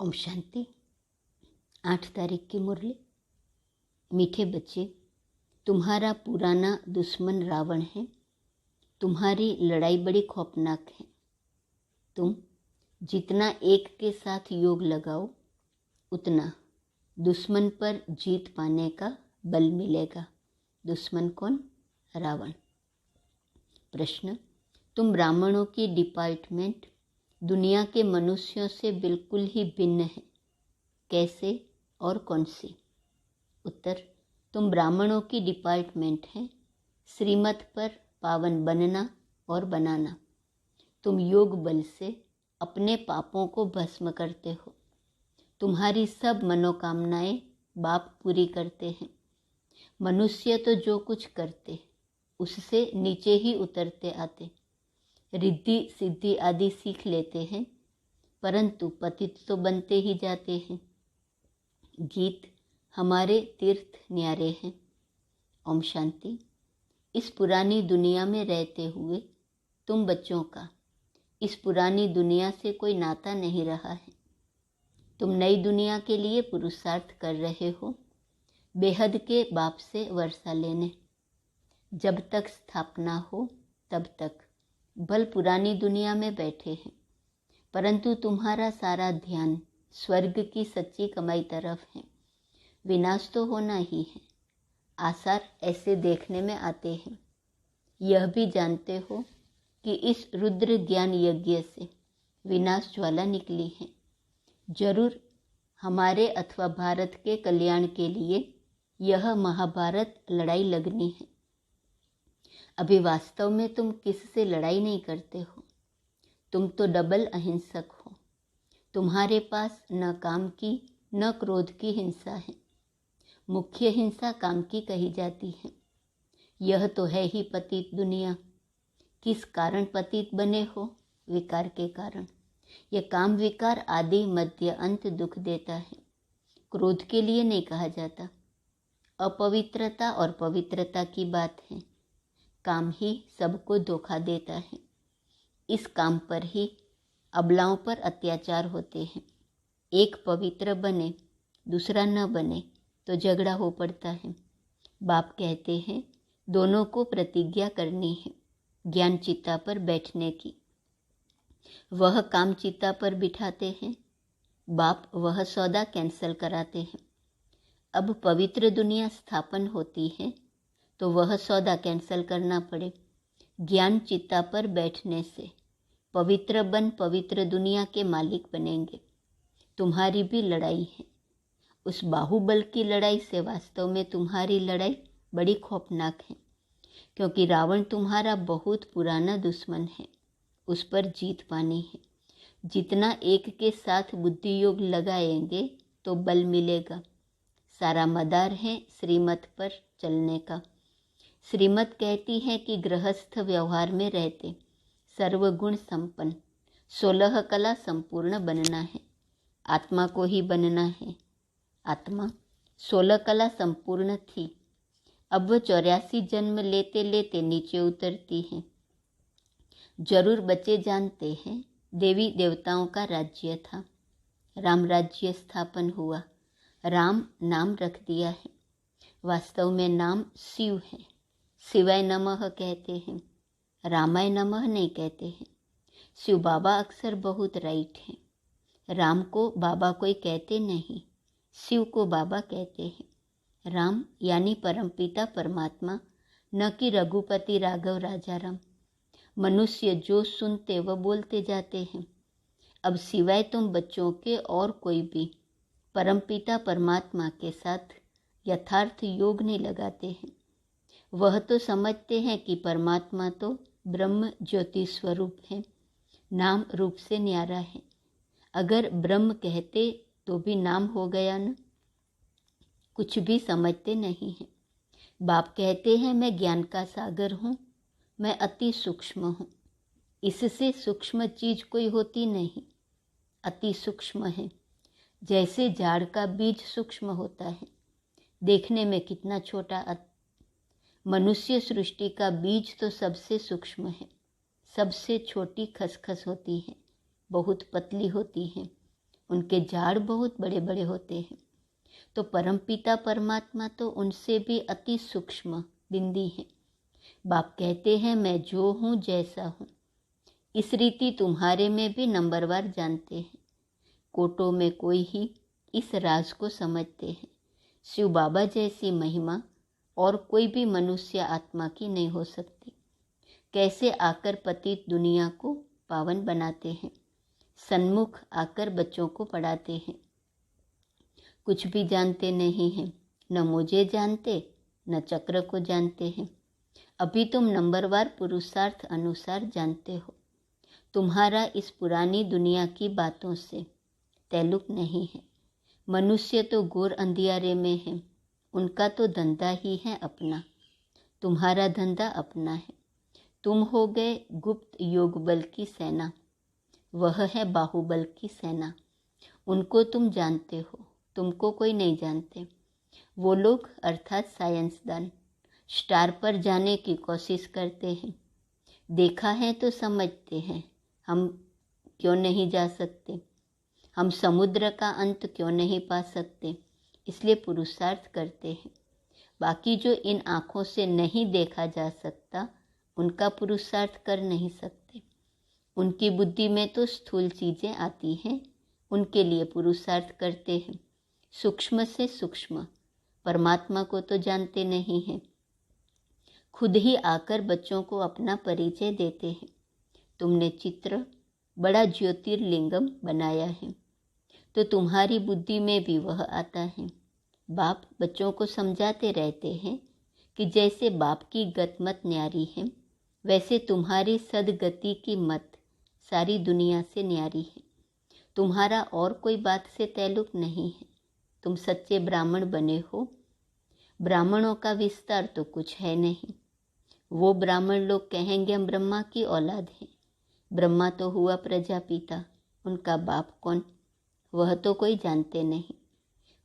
ओम शांति। 8 तारीख की मुरली। मीठे बच्चे, तुम्हारा पुराना दुश्मन रावण है। तुम्हारी लड़ाई बड़ी खौफनाक है। तुम जितना एक के साथ योग लगाओ उतना दुश्मन पर जीत पाने का बल मिलेगा। दुश्मन कौन? रावण। प्रश्न, तुम ब्राह्मणों की डिपार्टमेंट दुनिया के मनुष्यों से बिल्कुल ही भिन्न है। कैसे और कौन सी? उत्तर, तुम ब्राह्मणों की डिपार्टमेंट है श्रीमत पर पावन बनना और बनाना। तुम योग बल से अपने पापों को भस्म करते हो। तुम्हारी सब मनोकामनाएं बाप पूरी करते हैं। मनुष्य तो जो कुछ करते उससे नीचे ही उतरते आते, रिद्धि सिद्धि आदि सीख लेते हैं, परंतु पतित तो बनते ही जाते हैं। गीत हमारे तीर्थ न्यारे हैं। ओम शांति। इस पुरानी दुनिया में रहते हुए तुम बच्चों का इस पुरानी दुनिया से कोई नाता नहीं रहा है। तुम नई दुनिया के लिए पुरुषार्थ कर रहे हो, बेहद के बाप से वर्षा लेने। जब तक स्थापना हो तब तक भल पुरानी दुनिया में बैठे हैं, परंतु तुम्हारा सारा ध्यान स्वर्ग की सच्ची कमाई तरफ है। विनाश तो होना ही है, आसार ऐसे देखने में आते हैं। यह भी जानते हो कि इस रुद्र ज्ञान यज्ञ से विनाश ज्वाला निकली है। जरूर हमारे अथवा भारत के कल्याण के लिए यह महाभारत लड़ाई लगनी है। अभी वास्तव में तुम किससे लड़ाई नहीं करते हो। तुम तो डबल अहिंसक हो। तुम्हारे पास न काम की न क्रोध की हिंसा है। मुख्य हिंसा काम की कही जाती है। यह तो है ही पतित दुनिया। किस कारण पतित बने हो? विकार के कारण। यह काम विकार आदि मध्य अंत दुख देता है। क्रोध के लिए नहीं कहा जाता। अपवित्रता और पवित्रता की बात है। काम ही सबको धोखा देता है। इस काम पर ही अबलाओं पर अत्याचार होते हैं। एक पवित्र बने दूसरा न बने तो झगड़ा हो पड़ता है। बाप कहते हैं दोनों को प्रतिज्ञा करनी है ज्ञान चिता पर बैठने की। वह काम चिता पर बिठाते हैं, बाप वह सौदा कैंसल कराते हैं। अब पवित्र दुनिया स्थापन होती है तो वह सौदा कैंसल करना पड़े। ज्ञान चिता पर बैठने से पवित्र बन पवित्र दुनिया के मालिक बनेंगे। तुम्हारी भी लड़ाई है। उस बाहुबल की लड़ाई से वास्तव में तुम्हारी लड़ाई बड़ी खौफनाक है, क्योंकि रावण तुम्हारा बहुत पुराना दुश्मन है। उस पर जीत पानी है। जितना एक के साथ बुद्धि योग लगाएंगे तो बल मिलेगा। सारा मदार है श्रीमत पर चलने का। श्रीमत कहती है कि गृहस्थ व्यवहार में रहते सर्वगुण संपन्न 16 कला संपूर्ण बनना है। आत्मा को ही बनना है। आत्मा 16 कला संपूर्ण थी। अब वह 84 जन्म लेते लेते नीचे उतरती है। जरूर बच्चे जानते हैं देवी देवताओं का राज्य था। राम राज्य स्थापन हुआ। राम नाम रख दिया है। वास्तव में नाम शिव है। शिवाय नमः कहते हैं, रामाय नमः नहीं कहते हैं। शिव बाबा अक्सर बहुत राइट हैं। राम को बाबा कोई कहते नहीं, शिव को बाबा कहते हैं। राम यानी परमपिता परमात्मा, न कि रघुपति राघव राजा राम। मनुष्य जो सुनते वह बोलते जाते हैं। अब सिवाय तुम बच्चों के और कोई भी परमपिता परमात्मा के साथ यथार्थ योग नहीं लगाते हैं। वह तो समझते हैं कि परमात्मा तो ब्रह्म ज्योति स्वरूप है, नाम रूप से न्यारा है। अगर ब्रह्म कहते तो भी नाम हो गया न। कुछ भी समझते नहीं हैं। बाप कहते हैं मैं ज्ञान का सागर हूँ, मैं अति सूक्ष्म हूँ। इससे सूक्ष्म चीज कोई होती नहीं, अति सूक्ष्म है। जैसे झाड़ का बीज सूक्ष्म होता है, देखने में कितना छोटा। मनुष्य सृष्टि का बीज तो सबसे सूक्ष्म है। सबसे छोटी खसखस होती है, बहुत पतली होती है उनके झाड़ बहुत बड़े बड़े होते हैं। तो परमपिता परमात्मा तो उनसे भी अति सूक्ष्म बिंदी है। बाप कहते हैं मैं जो हूँ जैसा हूँ। इस रीति तुम्हारे में भी नंबरवार जानते हैं। कोटों में कोई ही इस राज को समझते हैं। शिव बाबा जैसी महिमा और कोई भी मनुष्य आत्मा की नहीं हो सकती। कैसे आकर पतित दुनिया को पावन बनाते हैं, सन्मुख आकर बच्चों को पढ़ाते हैं। कुछ भी जानते नहीं हैं, न मुझे जानते न चक्र को जानते हैं। अभी तुम नंबरवार पुरुषार्थ अनुसार जानते हो। तुम्हारा इस पुरानी दुनिया की बातों से ताल्लुक नहीं है। मनुष्य तो घोर अंधियारे में है, उनका तो धंधा ही है अपना। तुम्हारा धंधा अपना है। तुम हो गए गुप्त योग बल की सेना, वह है बाहुबल की सेना। उनको तुम जानते हो, तुमको कोई नहीं जानते। वो लोग अर्थात साइंसदान स्टार पर जाने की कोशिश करते हैं। देखा है तो समझते हैं, हम क्यों नहीं जा सकते। हम समुद्र का अंत क्यों नहीं पा सकते, इसलिए पुरुषार्थ करते हैं। बाकी जो इन आँखों से नहीं देखा जा सकता, उनका पुरुषार्थ कर नहीं सकते। उनकी बुद्धि में तो स्थूल चीज़ें आती हैं, उनके लिए पुरुषार्थ करते हैं। सूक्ष्म से सूक्ष्म परमात्मा को तो जानते नहीं हैं। खुद ही आकर बच्चों को अपना परिचय देते हैं। तुमने चित्र बड़ा ज्योतिर्लिंगम बनाया है, तो तुम्हारी बुद्धि में भी वह आता है। बाप बच्चों को समझाते रहते हैं कि जैसे बाप की गत मत न्यारी है, वैसे तुम्हारी सदगति की मत सारी दुनिया से न्यारी है। तुम्हारा और कोई बात से ताल्लुक नहीं है। तुम सच्चे ब्राह्मण बने हो। ब्राह्मणों का विस्तार तो कुछ है नहीं। वो ब्राह्मण लोग कहेंगे हम ब्रह्मा की औलाद हैं। ब्रह्मा तो हुआ प्रजापिता, उनका बाप कौन, वह तो कोई जानते नहीं।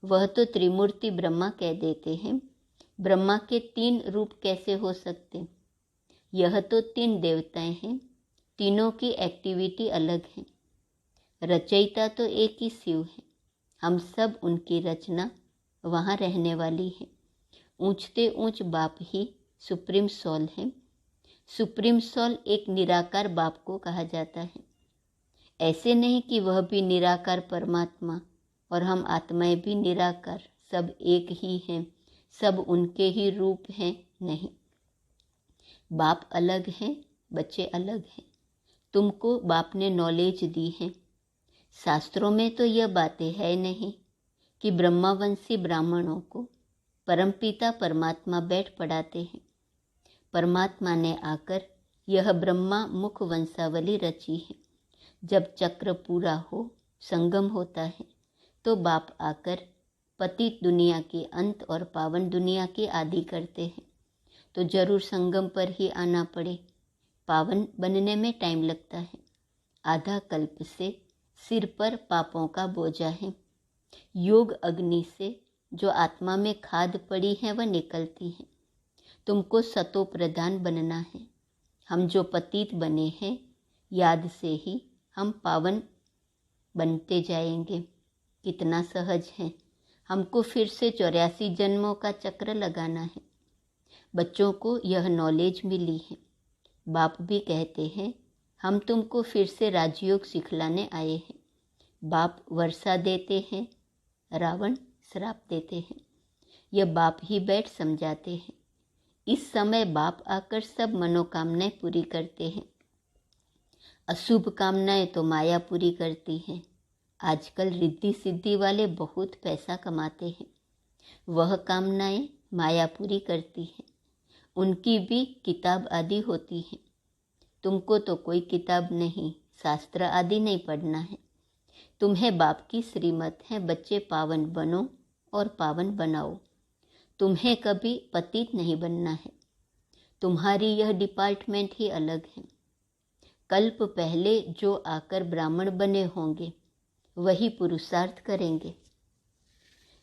वह तो त्रिमूर्ति ब्रह्मा कह देते हैं। ब्रह्मा के 3 रूप कैसे हो सकते। यह तो 3 देवताएं हैं, तीनों की एक्टिविटी अलग है। रचयिता तो एक ही शिव है। हम सब उनकी रचना, वहाँ रहने वाली है। ऊंचते ऊंच बाप ही सुप्रीम सोल है। सुप्रीम सोल एक निराकार बाप को कहा जाता है। ऐसे नहीं कि वह भी निराकार परमात्मा और हम आत्माएं भी निराकार, सब एक ही हैं, सब उनके ही रूप हैं, नहीं। बाप अलग हैं, बच्चे अलग हैं। तुमको बाप ने नॉलेज दी है। शास्त्रों में तो यह बातें है नहीं कि ब्रह्मावंशी ब्राह्मणों को परमपिता परमात्मा बैठ पढ़ाते हैं। परमात्मा ने आकर यह ब्रह्मा मुख वंशावली रची है। जब चक्र पूरा हो, संगम होता है, तो बाप आकर पतित दुनिया के अंत और पावन दुनिया के आदि करते हैं। तो जरूर संगम पर ही आना पड़े। पावन बनने में टाइम लगता है। आधा कल्प से सिर पर पापों का बोझा है। योग अग्नि से जो आत्मा में खाद पड़ी है वह निकलती है। तुमको सतो प्रधान बनना है। हम जो पतित बने हैं, याद से ही हम पावन बनते जाएंगे। कितना सहज है। हमको फिर से 84 जन्मों का चक्र लगाना है। बच्चों को यह नॉलेज मिली है। बाप भी कहते हैं हम तुमको फिर से राजयोग सिखलाने आए हैं। बाप वर्षा देते हैं, रावण श्राप देते हैं। यह बाप ही बैठ समझाते हैं। इस समय बाप आकर सब मनोकामनाएं पूरी करते हैं। अशुभ कामनाएं तो माया पूरी करती हैं। आजकल रिद्धि सिद्धि वाले बहुत पैसा कमाते हैं। वह कामनाएं माया पूरी करती हैं। उनकी भी किताब आदि होती है। तुमको तो कोई किताब नहीं, शास्त्र आदि नहीं पढ़ना है। तुम्हें बाप की श्रीमत है, बच्चे पावन बनो और पावन बनाओ। तुम्हें कभी पतित नहीं बनना है। तुम्हारी यह डिपार्टमेंट ही अलग है। कल्प पहले जो आकर ब्राह्मण बने होंगे वही पुरुषार्थ करेंगे।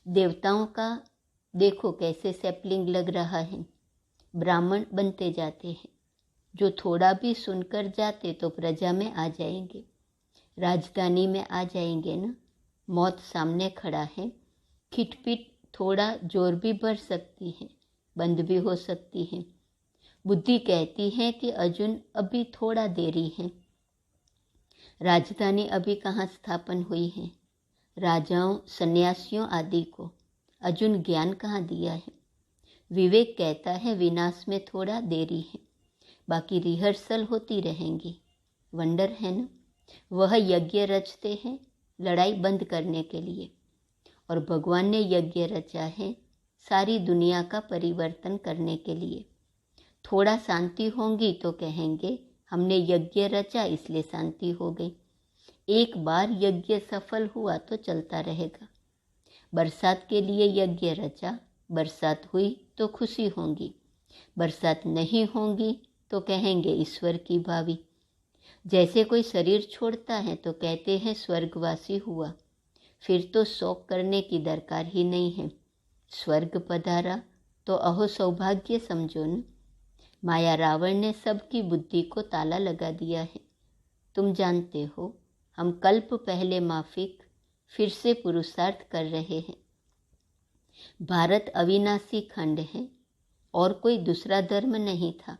देवताओं का देखो कैसे सैपलिंग लग रहा है। ब्राह्मण बनते जाते हैं। जो थोड़ा भी सुनकर जाते तो प्रजा में आ जाएंगे, राजधानी में आ जाएंगे ना। मौत सामने खड़ा है। खिटपिट थोड़ा जोर भी बढ़ सकती है, बंद भी हो सकती है। बुद्धि कहती है कि अर्जुन अभी थोड़ा देरी है। राजधानी अभी कहाँ स्थापन हुई है। राजाओं, सन्यासियों आदि को अर्जुन ज्ञान कहाँ दिया है। विवेक कहता है विनाश में थोड़ा देरी है, बाकी रिहर्सल होती रहेंगी। वंडर है ना। वह यज्ञ रचते हैं लड़ाई बंद करने के लिए, और भगवान ने यज्ञ रचा है सारी दुनिया का परिवर्तन करने के लिए। थोड़ा शांति होंगी तो कहेंगे हमने यज्ञ रचा इसलिए शांति हो गई। एक बार यज्ञ सफल हुआ तो चलता रहेगा। बरसात के लिए यज्ञ रचा, बरसात हुई तो खुशी होंगी। बरसात नहीं होंगी तो कहेंगे ईश्वर की भावी। जैसे कोई शरीर छोड़ता है तो कहते हैं स्वर्गवासी हुआ, फिर तो शोक करने की दरकार ही नहीं है। स्वर्ग पधारा तो अहो सौभाग्य समझो न। माया रावण ने सबकी बुद्धि को ताला लगा दिया है। तुम जानते हो हम कल्प पहले माफिक फिर से पुरुषार्थ कर रहे हैं। भारत अविनाशी खंड है और कोई दूसरा धर्म नहीं था।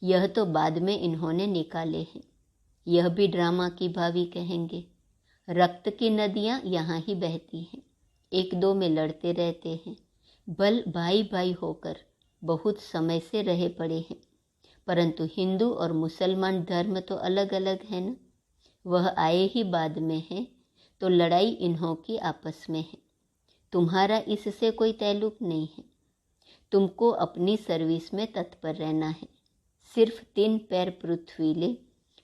यह तो बाद में इन्होंने निकाले हैं। यह भी ड्रामा की भावी कहेंगे। रक्त की नदियाँ यहाँ ही बहती हैं, एक दो में लड़ते रहते हैं। बल भाई भाई होकर बहुत समय से रहे पड़े हैं, परंतु हिंदू और मुसलमान धर्म तो अलग अलग है न। वह आए ही बाद में है, तो लड़ाई इन्हों की आपस में है। तुम्हारा इससे कोई ताल्लुक नहीं है। तुमको अपनी सर्विस में तत्पर रहना है। सिर्फ 3 पैर पृथ्वी ले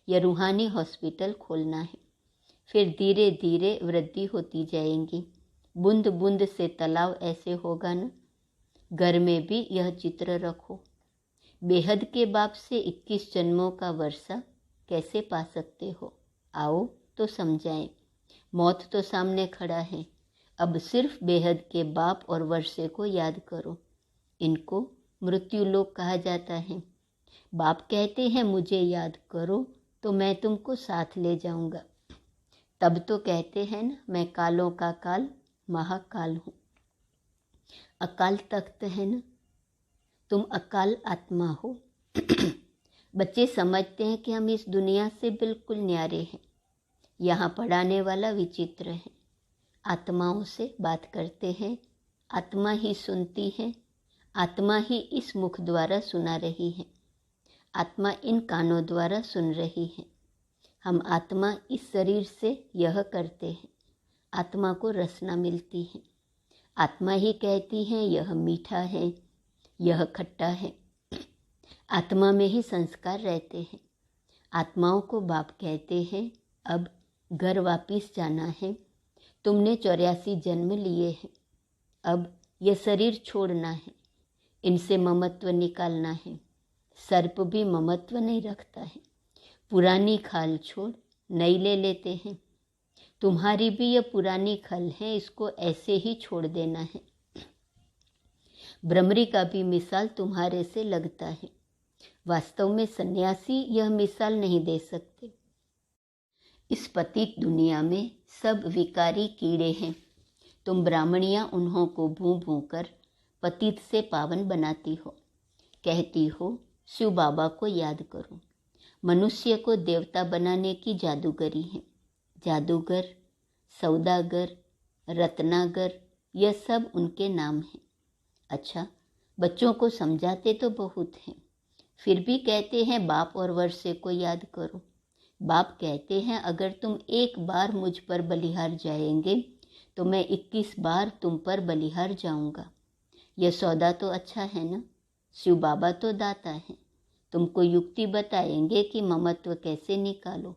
या रूहानी हॉस्पिटल खोलना है। फिर धीरे धीरे वृद्धि होती जाएंगी। बूंद बूंद से तालाब ऐसे होगा न। घर में भी यह चित्र रखो। बेहद के बाप से 21 जन्मों का वर्षा कैसे पा सकते हो। आओ तो समझाएं। मौत तो सामने खड़ा है। अब सिर्फ बेहद के बाप और वर्षे को याद करो। इनको मृत्यु लोक कहा जाता है। बाप कहते हैं मुझे याद करो तो मैं तुमको साथ ले जाऊंगा। तब तो कहते हैं ना, मैं कालों का काल महाकाल हूँ। अकाल तख्त है ना, तुम अकाल आत्मा हो। बच्चे समझते हैं कि हम इस दुनिया से बिल्कुल न्यारे हैं। यहाँ पढ़ाने वाला विचित्र है। आत्माओं से बात करते हैं, आत्मा ही सुनती है, आत्मा ही इस मुख द्वारा सुना रही है, आत्मा इन कानों द्वारा सुन रही है। हम आत्मा इस शरीर से यह करते हैं। आत्मा को रसना मिलती है। आत्मा ही कहती है यह मीठा है, यह खट्टा है। आत्मा में ही संस्कार रहते हैं। आत्माओं को बाप कहते हैं अब घर वापिस जाना है। तुमने 84 जन्म लिए हैं। अब यह शरीर छोड़ना है। इनसे ममत्व निकालना है। सर्प भी ममत्व नहीं रखता है। पुरानी खाल छोड़ नई ले लेते हैं। तुम्हारी भी यह पुरानी खल है, इसको ऐसे ही छोड़ देना है। भ्रमरी का भी मिसाल तुम्हारे से लगता है। वास्तव में सन्यासी यह मिसाल नहीं दे सकते। इस पतित दुनिया में सब विकारी कीड़े हैं। तुम ब्राह्मणियाँ उन्हों को भूं भूं कर पतित से पावन बनाती हो। कहती हो शिव बाबा को याद करो। मनुष्य को देवता बनाने की जादूगरी है। जादूगर, सौदागर, रत्नागर, यह सब उनके नाम हैं। अच्छा, बच्चों को समझाते तो बहुत हैं, फिर भी कहते हैं बाप और वर्षे को याद करो। बाप कहते हैं अगर तुम एक बार मुझ पर बलिहार जाएंगे तो मैं 21 बार तुम पर बलिहार जाऊंगा। यह सौदा तो अच्छा है ना। शिव बाबा तो दाता है। तुमको युक्ति बताएंगे कि ममत्व कैसे निकालो।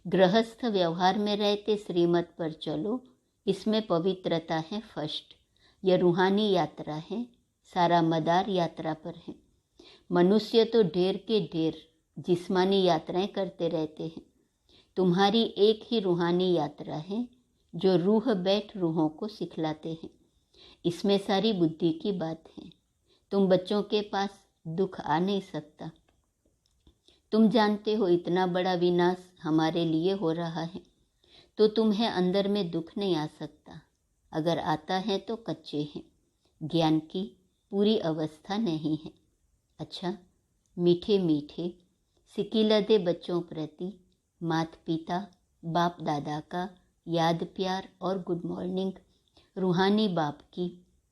गृहस्थ व्यवहार में रहते श्रीमत पर चलो। इसमें पवित्रता है फर्स्ट। यह रूहानी यात्रा है। सारा मदार यात्रा पर है। मनुष्य तो ढेर के ढेर जिस्मानी यात्राएं करते रहते हैं। तुम्हारी एक ही रूहानी यात्रा है जो रूह बैठ रूहों को सिखलाते हैं। इसमें सारी बुद्धि की बात है। तुम बच्चों के पास दुख आ नहीं सकता। तुम जानते हो इतना बड़ा विनाश हमारे लिए हो रहा है। तो तुम्हें अंदर में दुख नहीं आ सकता। अगर आता है तो कच्चे हैं, ज्ञान की पूरी अवस्था नहीं है। अच्छा, मीठे मीठे सिकिलदे बच्चों प्रति माता पिता बाप दादा का याद प्यार और गुड मॉर्निंग। रूहानी बाप की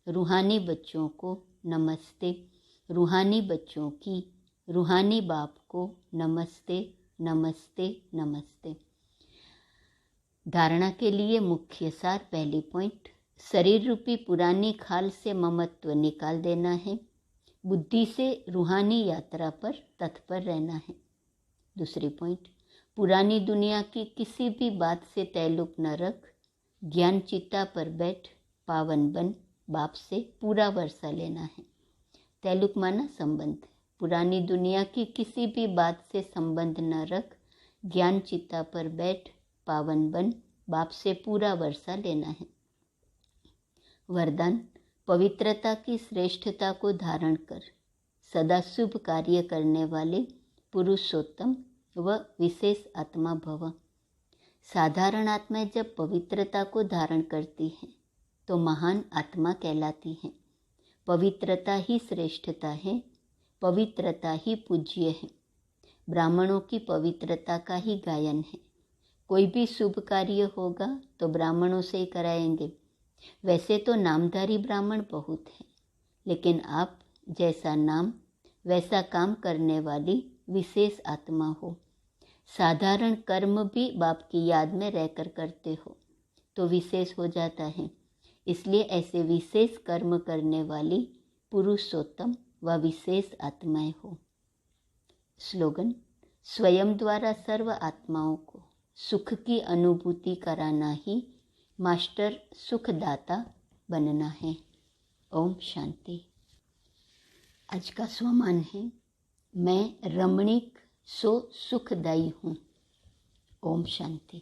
रूहानी बच्चों को नमस्ते। रूहानी बच्चों की रूहानी बाप को नमस्ते नमस्ते नमस्ते। धारणा के लिए मुख्य सार। पहली पॉइंट, शरीर रूपी पुरानी खाल से ममत्व निकाल देना है। बुद्धि से रूहानी यात्रा पर तत्पर रहना है। दूसरी पॉइंट, पुरानी दुनिया की किसी भी बात से ताल्लुक न रख, ज्ञान चिता पर बैठ, पावन बन, बाप से पूरा वर्षा लेना है। ताल्लुक माना संबंध। पुरानी दुनिया की किसी भी बात से संबंध न रख, ज्ञान चिता पर बैठ, पावन बन, बाप से पूरा वर्षा लेना है। वरदान, पवित्रता की श्रेष्ठता को धारण कर सदा शुभ कार्य करने वाले पुरुषोत्तम व विशेष आत्मा भव। साधारण आत्माएं जब पवित्रता को धारण करती हैं तो महान आत्मा कहलाती हैं। पवित्रता ही श्रेष्ठता है, पवित्रता ही पूज्य है। ब्राह्मणों की पवित्रता का ही गायन है। कोई भी शुभ कार्य होगा तो ब्राह्मणों से ही कराएंगे। वैसे तो नामधारी ब्राह्मण बहुत हैं, लेकिन आप जैसा नाम वैसा काम करने वाली विशेष आत्मा हो। साधारण कर्म भी बाप की याद में रहकर करते हो तो विशेष हो जाता है। इसलिए ऐसे विशेष कर्म करने वाली पुरुषोत्तम व विशेष आत्माएं हो। स्लोगन, स्वयं द्वारा सर्व आत्माओं को सुख की अनुभूति कराना ही मास्टर सुखदाता बनना है। ओम शांति। आज का स्वमान है, मैं रमणीक सो सुखदायी हूँ। ओम शांति।